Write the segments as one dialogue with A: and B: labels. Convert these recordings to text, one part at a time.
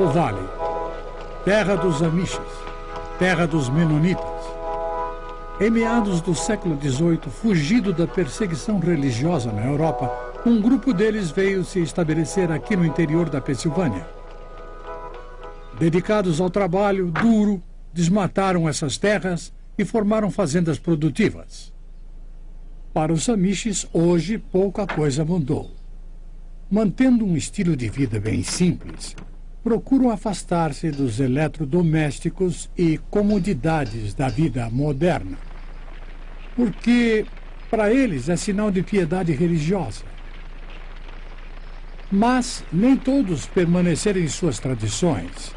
A: o Vale, terra dos Amishis, terra dos Menonitas. Em meados do século XVIII, fugido da perseguição religiosa na Europa, um grupo deles veio se estabelecer aqui no interior da Pensilvânia. Dedicados ao trabalho duro, desmataram essas terras e formaram fazendas produtivas. Para os Amishis, hoje, pouca coisa mudou. Mantendo um estilo de vida bem simples, procuram afastar-se dos eletrodomésticos e comodidades da vida moderna, porque, para eles, é sinal de piedade religiosa. Mas nem todos permaneceram em suas tradições.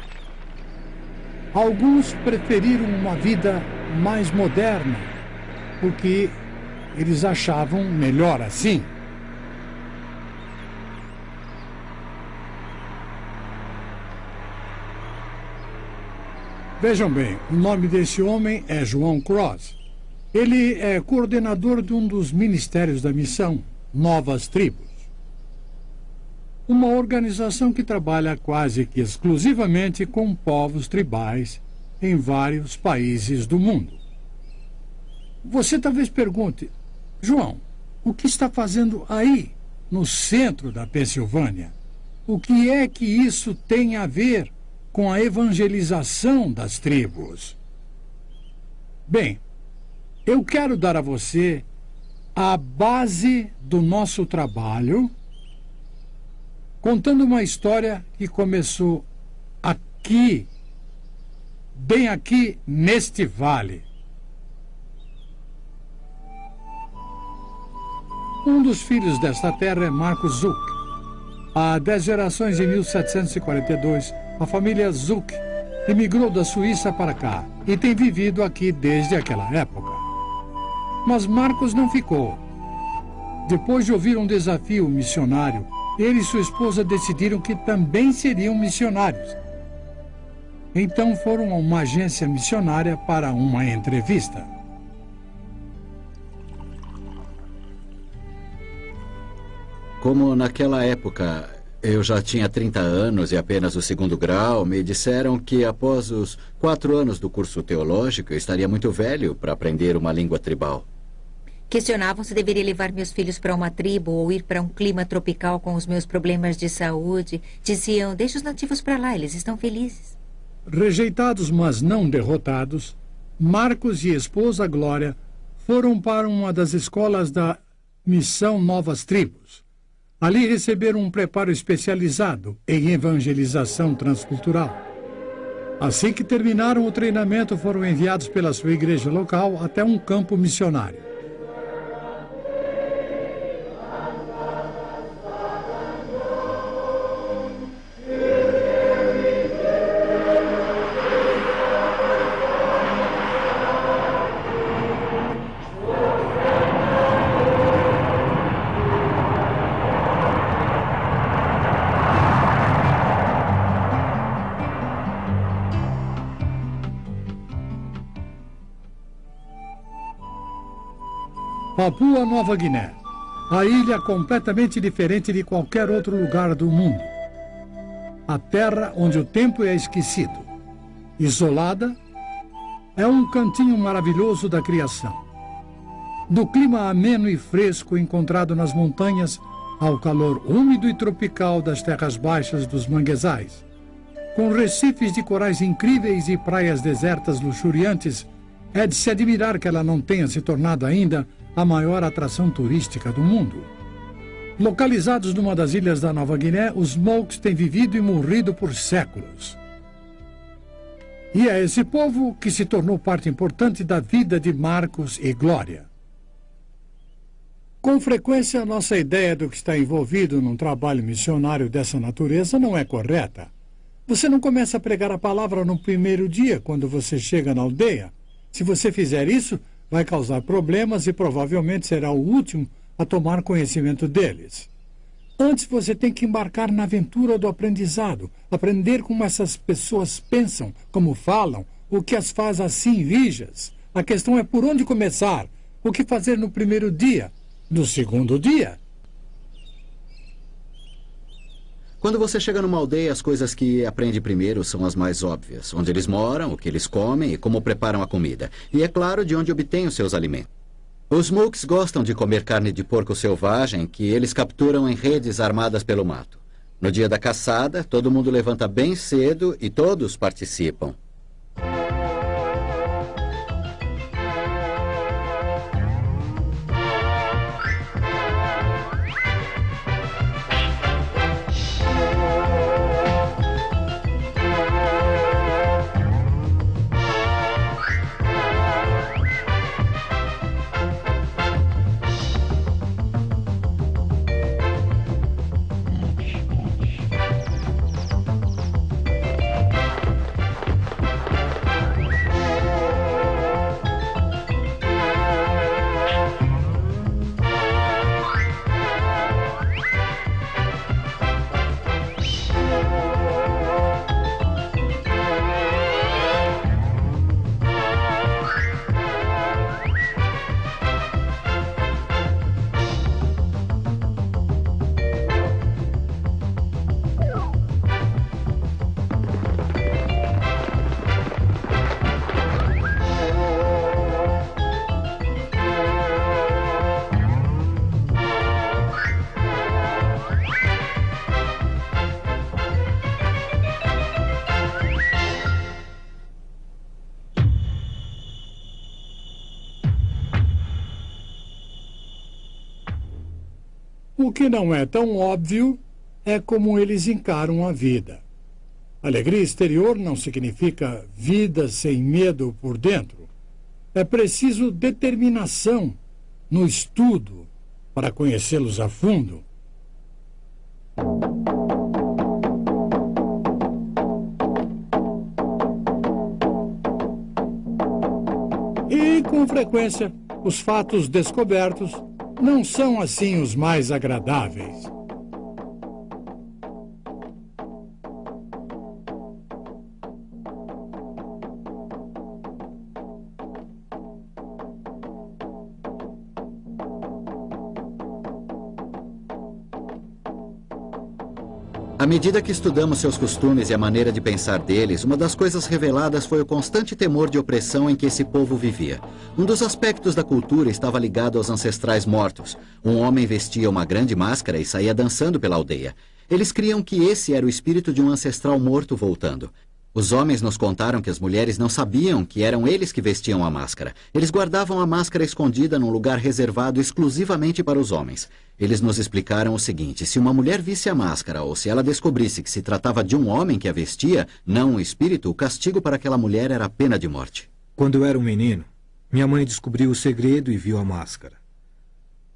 A: Alguns preferiram uma vida mais moderna, porque eles achavam melhor assim. Vejam bem, o nome desse homem é João Cross. Ele é coordenador de um dos ministérios da missão, Novas Tribos. Uma organização que trabalha quase que exclusivamente com povos tribais em vários países do mundo. Você talvez pergunte, João, o que está fazendo aí, no centro da Pensilvânia? O que é que isso tem a ver com a evangelização das tribos? Bem, eu quero dar a você a base do nosso trabalho, contando uma história que começou aqui, bem aqui neste vale. Um dos filhos desta terra é Marcos Zuck. Há 10 gerações, em 1742, a família Zuck emigrou da Suíça para cá e tem vivido aqui desde aquela época. Mas Marcos não ficou. Depois de ouvir um desafio missionário, ele e sua esposa decidiram que também seriam missionários. Então foram a uma agência missionária para uma entrevista.
B: Como naquela época eu já tinha 30 anos e apenas o 2º grau, me disseram que após os 4 anos do curso teológico eu estaria muito velho para aprender uma língua tribal.
C: Questionavam se deveria levar meus filhos para uma tribo ou ir para um clima tropical com os meus problemas de saúde. Diziam, deixa os nativos para lá, eles estão felizes.
A: Rejeitados, mas não derrotados, Marcos e esposa Glória foram para uma das escolas da Missão Novas Tribos. Ali receberam um preparo especializado em evangelização transcultural. Assim que terminaram o treinamento, foram enviados pela sua igreja local até um campo missionário. Papua Nova Guiné, a ilha completamente diferente de qualquer outro lugar do mundo. A terra onde o tempo é esquecido. Isolada, é um cantinho maravilhoso da criação. Do clima ameno e fresco encontrado nas montanhas ao calor úmido e tropical das terras baixas dos manguezais, com recifes de corais incríveis e praias desertas luxuriantes, é de se admirar que ela não tenha se tornado ainda a maior atração turística do mundo. Localizados numa das ilhas da Nova Guiné, os Moks têm vivido e morrido por séculos. E é esse povo que se tornou parte importante da vida de Marcos e Glória. Com frequência, nossa ideia do que está envolvido num trabalho missionário dessa natureza não é correta. Você não começa a pregar a palavra no primeiro dia, quando você chega na aldeia. Se você fizer isso, vai causar problemas e provavelmente será o último a tomar conhecimento deles. Antes você tem que embarcar na aventura do aprendizado, aprender como essas pessoas pensam, como falam, o que as faz assim rijas. A questão é por onde começar, o que fazer no primeiro dia, no segundo dia.
B: Quando você chega numa aldeia, as coisas que aprende primeiro são as mais óbvias. Onde eles moram, o que eles comem e como preparam a comida. E, é claro, de onde obtêm os seus alimentos. Os Mooks gostam de comer carne de porco selvagem que eles capturam em redes armadas pelo mato. No dia da caçada, todo mundo levanta bem cedo e todos participam.
A: O que não é tão óbvio é como eles encaram a vida. Alegria exterior não significa vida sem medo por dentro. É preciso determinação no estudo para conhecê-los a fundo. E, com frequência, os fatos descobertos não são assim os mais agradáveis.
B: À medida que estudamos seus costumes e a maneira de pensar deles, uma das coisas reveladas foi o constante temor de opressão em que esse povo vivia. Um dos aspectos da cultura estava ligado aos ancestrais mortos. Um homem vestia uma grande máscara e saía dançando pela aldeia. Eles criam que esse era o espírito de um ancestral morto voltando. Os homens nos contaram que as mulheres não sabiam que eram eles que vestiam a máscara. Eles guardavam a máscara escondida num lugar reservado exclusivamente para os homens. Eles nos explicaram o seguinte: se uma mulher visse a máscara ou se ela descobrisse que se tratava de um homem que a vestia, não um espírito, o castigo para aquela mulher era a pena de morte.
D: Quando eu era um menino, minha mãe descobriu o segredo e viu a máscara.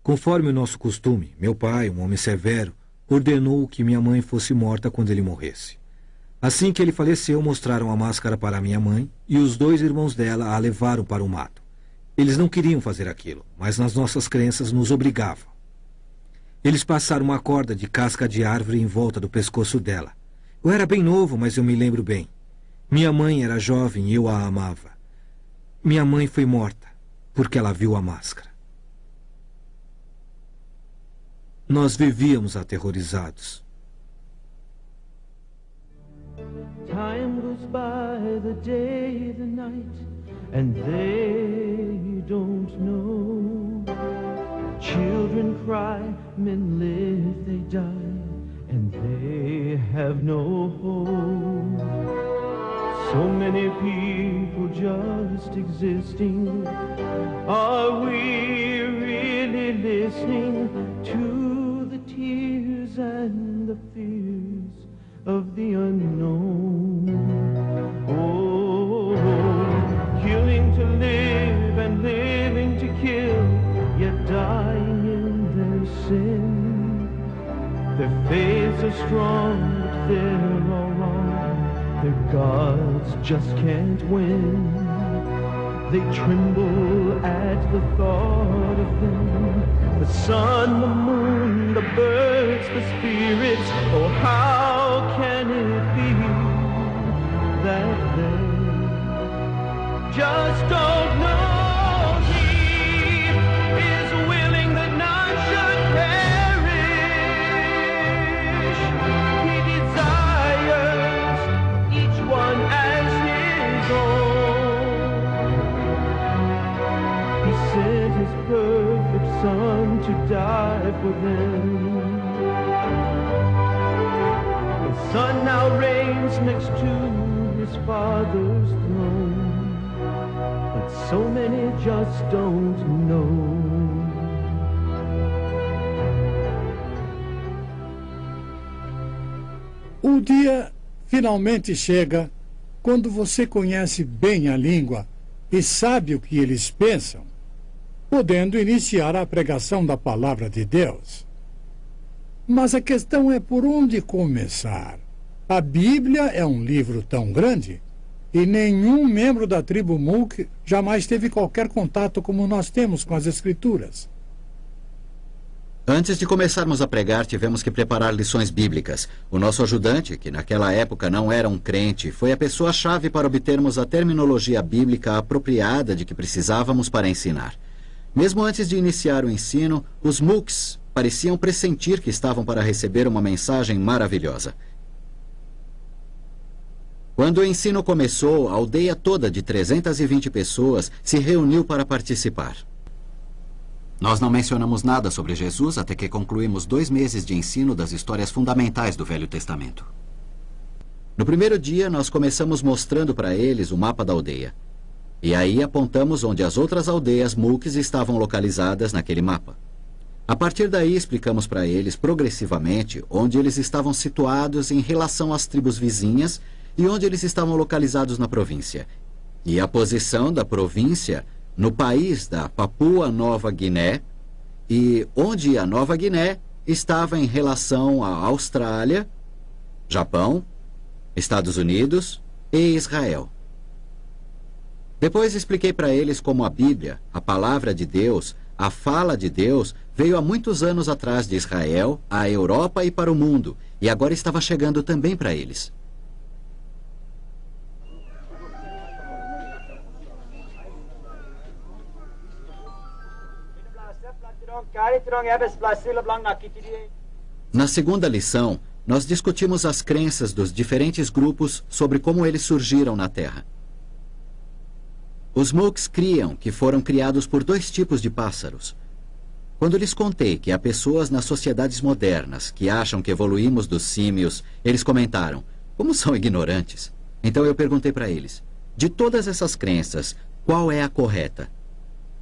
D: Conforme o nosso costume, meu pai, um homem severo, ordenou que minha mãe fosse morta quando ele morresse. Assim que ele faleceu, mostraram a máscara para minha mãe e os 2 irmãos dela a levaram para o mato. Eles não queriam fazer aquilo, mas nas nossas crenças nos obrigavam. Eles passaram uma corda de casca de árvore em volta do pescoço dela. Eu era bem novo, mas eu me lembro bem. Minha mãe era jovem e eu a amava. Minha mãe foi morta porque ela viu a máscara. Nós vivíamos aterrorizados.
E: Time goes by, the day, the night, and they don't know. Children cry, men live, they die, and they have no hope. So many people just existing. Are we really listening to the tears and the fears of the unknown? Oh, killing to live and living to kill, yet dying in their sin. Their faiths are strong, but they're all wrong. Their gods just can't win. They tremble at the thought of them. The sun, the moon, the birds, the spirits. Oh, how can it be that they just don't know? He is willing that none should perish. He sent his perfect Son to die for them. The Son now reigns next to his Father's throne, but so many just don't know.
A: O dia finalmente chega quando você conhece bem a língua e sabe o que eles pensam, podendo iniciar a pregação da palavra de Deus. Mas a questão é por onde começar. A Bíblia é um livro tão grande e nenhum membro da tribo Mook jamais teve qualquer contato como nós temos com as Escrituras.
B: Antes de começarmos a pregar, tivemos que preparar lições bíblicas. O nosso ajudante, que naquela época não era um crente, foi a pessoa-chave para obtermos a terminologia bíblica apropriada de que precisávamos para ensinar. Mesmo antes de iniciar o ensino, os Mooks pareciam pressentir que estavam para receber uma mensagem maravilhosa. Quando o ensino começou, a aldeia toda de 320 pessoas se reuniu para participar. Nós não mencionamos nada sobre Jesus até que concluímos 2 meses de ensino das histórias fundamentais do Velho Testamento. No primeiro dia, nós começamos mostrando para eles o mapa da aldeia. E aí apontamos onde as outras aldeias Mooks estavam localizadas naquele mapa. A partir daí, explicamos para eles progressivamente onde eles estavam situados em relação às tribos vizinhas e onde eles estavam localizados na província. E a posição da província no país da Papua Nova Guiné e onde a Nova Guiné estava em relação à Austrália, Japão, Estados Unidos e Israel. Depois expliquei para eles como a Bíblia, a palavra de Deus, a fala de Deus, veio há muitos anos atrás de Israel, à Europa e para o mundo, e agora estava chegando também para eles. Na segunda lição, nós discutimos as crenças dos diferentes grupos sobre como eles surgiram na Terra. Os Mooks criam que foram criados por 2 tipos de pássaros. Quando lhes contei que há pessoas nas sociedades modernas que acham que evoluímos dos símios, eles comentaram, como são ignorantes. Então eu perguntei para eles, de todas essas crenças, qual é a correta?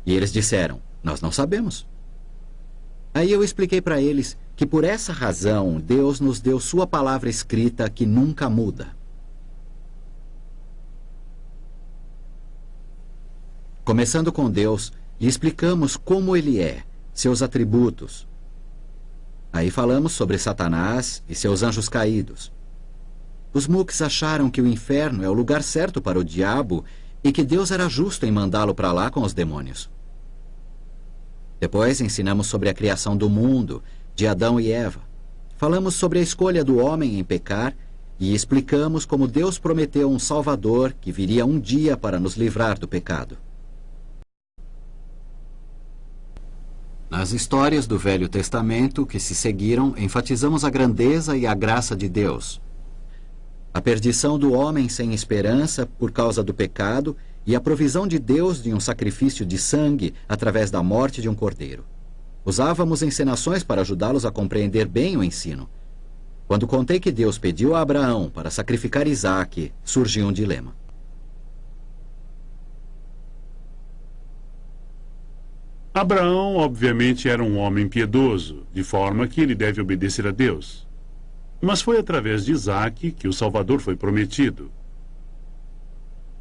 B: E eles disseram, nós não sabemos. Aí eu expliquei para eles que por essa razão Deus nos deu sua palavra escrita que nunca muda. Começando com Deus, lhe explicamos como Ele é, seus atributos. Aí falamos sobre Satanás e seus anjos caídos. Os Mooks acharam que o inferno é o lugar certo para o diabo e que Deus era justo em mandá-lo para lá com os demônios. Depois ensinamos sobre a criação do mundo, de Adão e Eva. Falamos sobre a escolha do homem em pecar e explicamos como Deus prometeu um Salvador que viria um dia para nos livrar do pecado. Nas histórias do Velho Testamento que se seguiram, enfatizamos a grandeza e a graça de Deus, a perdição do homem sem esperança por causa do pecado e a provisão de Deus de um sacrifício de sangue através da morte de um cordeiro. Usávamos encenações para ajudá-los a compreender bem o ensino. Quando contei que Deus pediu a Abraão para sacrificar Isaque, surgiu um dilema.
F: Abraão, obviamente, era um homem piedoso, de forma que ele deve obedecer a Deus. Mas foi através de Isaque que o Salvador foi prometido.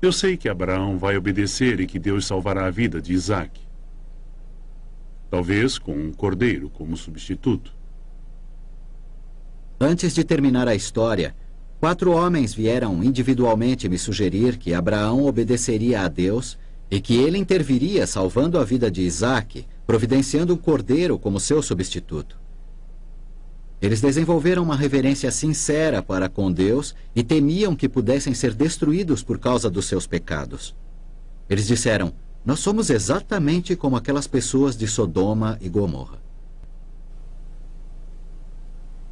F: Eu sei que Abraão vai obedecer e que Deus salvará a vida de Isaque. Talvez com um cordeiro como substituto.
B: Antes de terminar a história, 4 homens vieram individualmente me sugerir que Abraão obedeceria a Deus e que ele interviria salvando a vida de Isaque, providenciando um cordeiro como seu substituto. Eles desenvolveram uma reverência sincera para com Deus e temiam que pudessem ser destruídos por causa dos seus pecados. Eles disseram, nós somos exatamente como aquelas pessoas de Sodoma e Gomorra.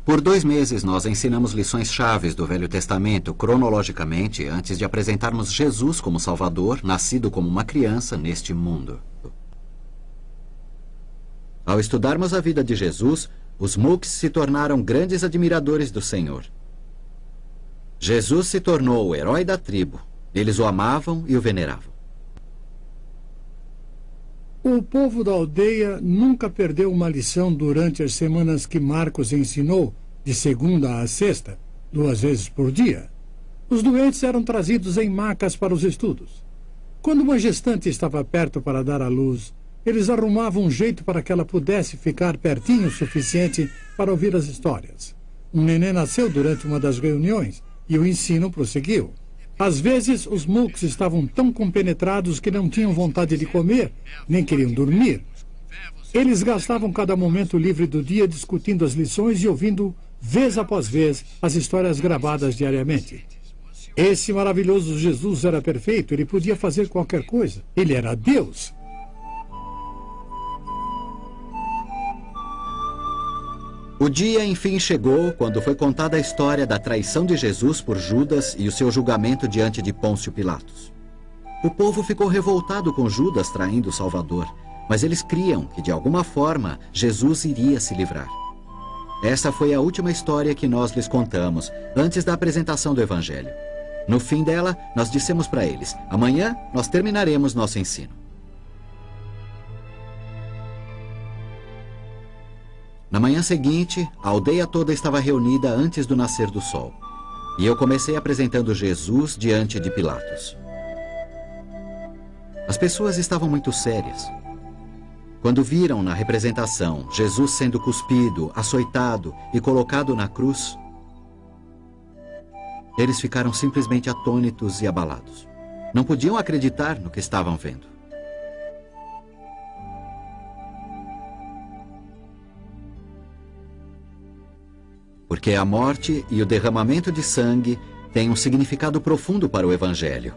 B: Por 2 meses nós ensinamos lições chaves do Velho Testamento cronologicamente antes de apresentarmos Jesus como Salvador, nascido como uma criança neste mundo. Ao estudarmos a vida de Jesus, os Mooks se tornaram grandes admiradores do Senhor. Jesus se tornou o herói da tribo. Eles o amavam e o veneravam.
A: O povo da aldeia nunca perdeu uma lição durante as semanas que Marcos ensinou, de segunda a sexta, 2 vezes por dia. Os doentes eram trazidos em macas para os estudos. Quando uma gestante estava perto para dar à luz, eles arrumavam um jeito para que ela pudesse ficar pertinho o suficiente para ouvir as histórias. Um neném nasceu durante uma das reuniões e o ensino prosseguiu. Às vezes, os Mooks estavam tão compenetrados que não tinham vontade de comer, nem queriam dormir. Eles gastavam cada momento livre do dia discutindo as lições e ouvindo, vez após vez, as histórias gravadas diariamente. Esse maravilhoso Jesus era perfeito, ele podia fazer qualquer coisa. Ele era Deus.
B: O dia, enfim, chegou quando foi contada a história da traição de Jesus por Judas e o seu julgamento diante de Pôncio Pilatos. O povo ficou revoltado com Judas traindo o Salvador, mas eles criam que, de alguma forma, Jesus iria se livrar. Essa foi a última história que nós lhes contamos, antes da apresentação do Evangelho. No fim dela, nós dissemos para eles: amanhã nós terminaremos nosso ensino. Na manhã seguinte, a aldeia toda estava reunida antes do nascer do sol. E eu comecei apresentando Jesus diante de Pilatos. As pessoas estavam muito sérias. Quando viram na representação Jesus sendo cuspido, açoitado e colocado na cruz, eles ficaram simplesmente atônitos e abalados. Não podiam acreditar no que estavam vendo. Porque a morte e o derramamento de sangue têm um significado profundo para o Evangelho.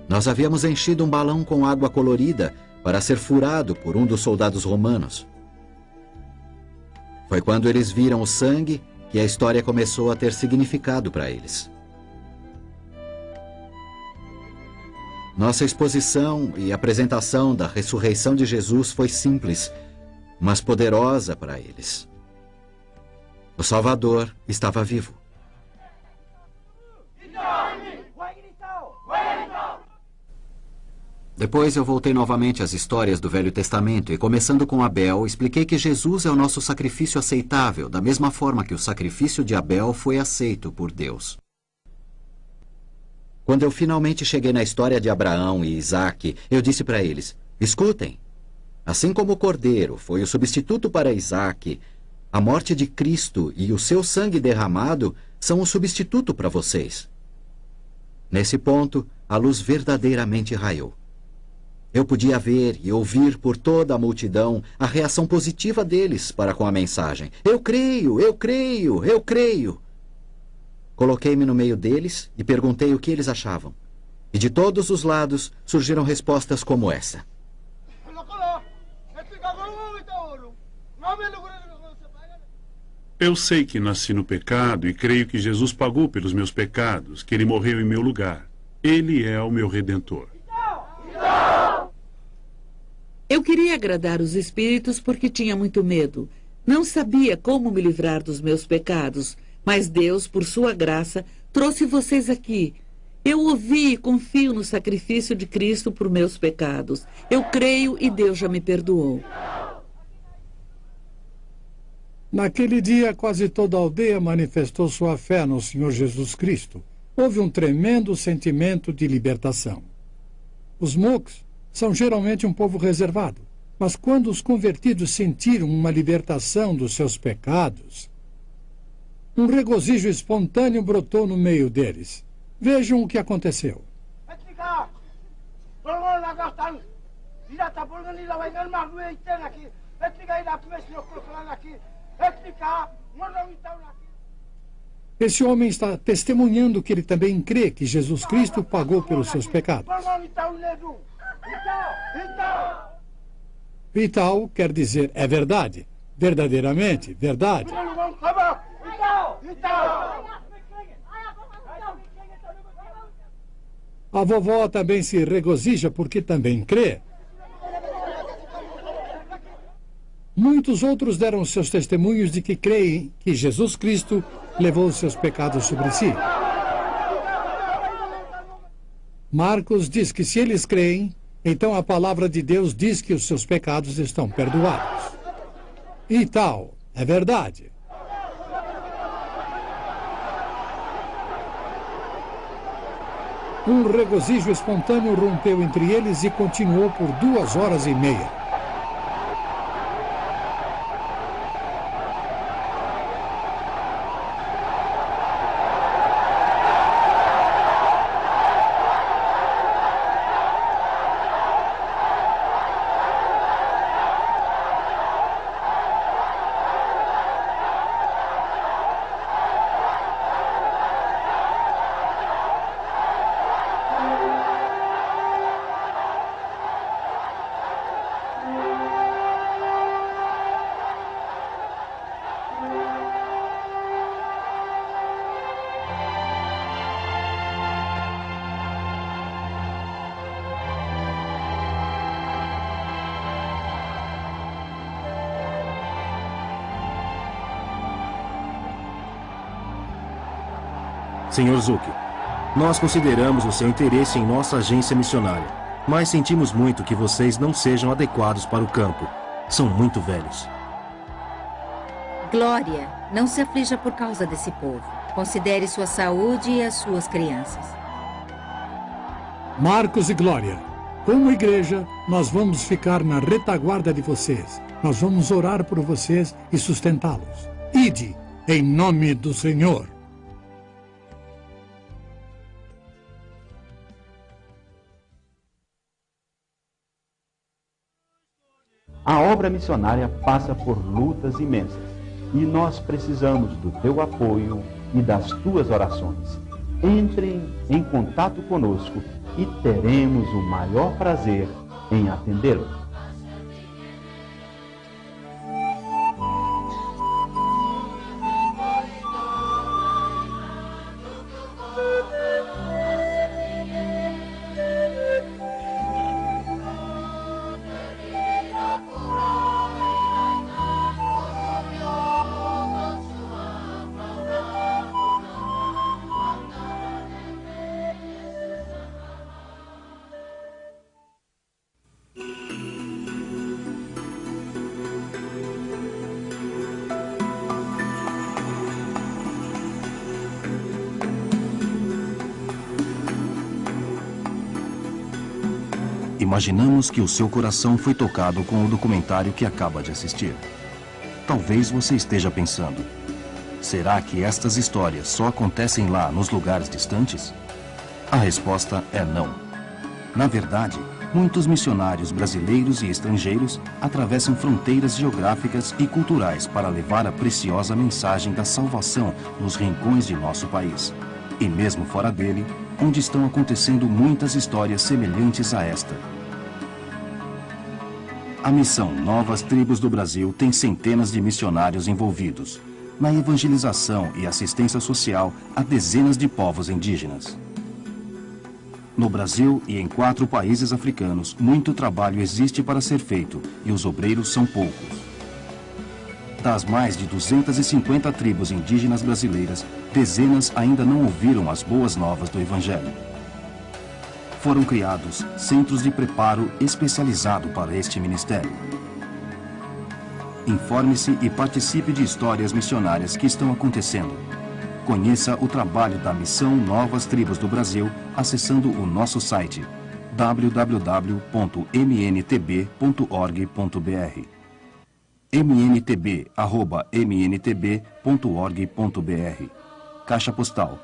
B: Nós havíamos enchido um balão com água colorida para ser furado por um dos soldados romanos. Foi quando eles viram o sangue que a história começou a ter significado para eles. Nossa exposição e apresentação da ressurreição de Jesus foi simples, mas poderosa para eles. O Salvador estava vivo. Depois eu voltei novamente às histórias do Velho Testamento e, começando com Abel, expliquei que Jesus é o nosso sacrifício aceitável, da mesma forma que o sacrifício de Abel foi aceito por Deus. Quando eu finalmente cheguei na história de Abraão e Isaque, eu disse para eles: escutem, assim como o cordeiro foi o substituto para Isaque, a morte de Cristo e o seu sangue derramado são o substituto para vocês. Nesse ponto, a luz verdadeiramente raiou. Eu podia ver e ouvir por toda a multidão a reação positiva deles para com a mensagem. Eu creio, eu creio, eu creio. Coloquei-me no meio deles e perguntei o que eles achavam. E de todos os lados surgiram respostas como essa.
F: Eu sei que nasci no pecado e creio que Jesus pagou pelos meus pecados, que ele morreu em meu lugar. Ele é o meu Redentor.
G: Eu queria agradar os espíritos porque tinha muito medo. Não sabia como me livrar dos meus pecados, mas Deus, por sua graça, trouxe vocês aqui. Eu ouvi e confio no sacrifício de Cristo por meus pecados. Eu creio e Deus já me perdoou.
A: Naquele dia, quase toda a aldeia manifestou sua fé no Senhor Jesus Cristo. Houve um tremendo sentimento de libertação. Os Mooks são geralmente um povo reservado, mas quando os convertidos sentiram uma libertação dos seus pecados, um regozijo espontâneo brotou no meio deles. Vejam o que aconteceu. Esse homem está testemunhando que ele também crê que Jesus Cristo pagou pelos seus pecados. Vital quer dizer é verdade, verdadeiramente verdade. A vovó também se regozija porque também crê. Muitos outros deram seus testemunhos de que creem que Jesus Cristo levou seus pecados sobre si. Marcos diz que se eles creem, então a palavra de Deus diz que os seus pecados estão perdoados. E tal, é verdade. Um regozijo espontâneo rompeu entre eles e continuou por 2 horas e meia.
H: Senhor Zuki, nós consideramos o seu interesse em nossa agência missionária, mas sentimos muito que vocês não sejam adequados para o campo. São muito velhos.
C: Glória, não se aflija por causa desse povo. Considere sua saúde e as suas crianças.
A: Marcos e Glória, como igreja, nós vamos ficar na retaguarda de vocês. Nós vamos orar por vocês e sustentá-los. Ide, em nome do Senhor.
I: A obra missionária passa por lutas imensas e nós precisamos do teu apoio e das tuas orações. Entrem em contato conosco e teremos o maior prazer em atendê-los.
H: Imaginamos que o seu coração foi tocado com o documentário que acaba de assistir. Talvez você esteja pensando, será que estas histórias só acontecem lá nos lugares distantes? A resposta é não. Na verdade, muitos missionários brasileiros e estrangeiros atravessam fronteiras geográficas e culturais para levar a preciosa mensagem da salvação nos rincões de nosso país. E mesmo fora dele, onde estão acontecendo muitas histórias semelhantes a esta. A missão Novas Tribos do Brasil tem centenas de missionários envolvidos na evangelização e assistência social a dezenas de povos indígenas. No Brasil e em 4 países africanos, muito trabalho existe para ser feito e os obreiros são poucos. Das mais de 250 tribos indígenas brasileiras, dezenas ainda não ouviram as boas novas do Evangelho. Foram criados centros de preparo especializado para este ministério. Informe-se e participe de histórias missionárias que estão acontecendo. Conheça o trabalho da Missão Novas Tribos do Brasil acessando o nosso site www.mntb.org.br mntb@mntb.org.br. Caixa Postal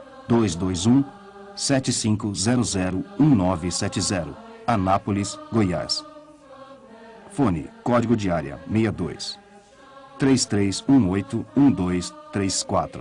H: 221-7500-1970, Anápolis, Goiás. Fone, código de área 62 3318-1234.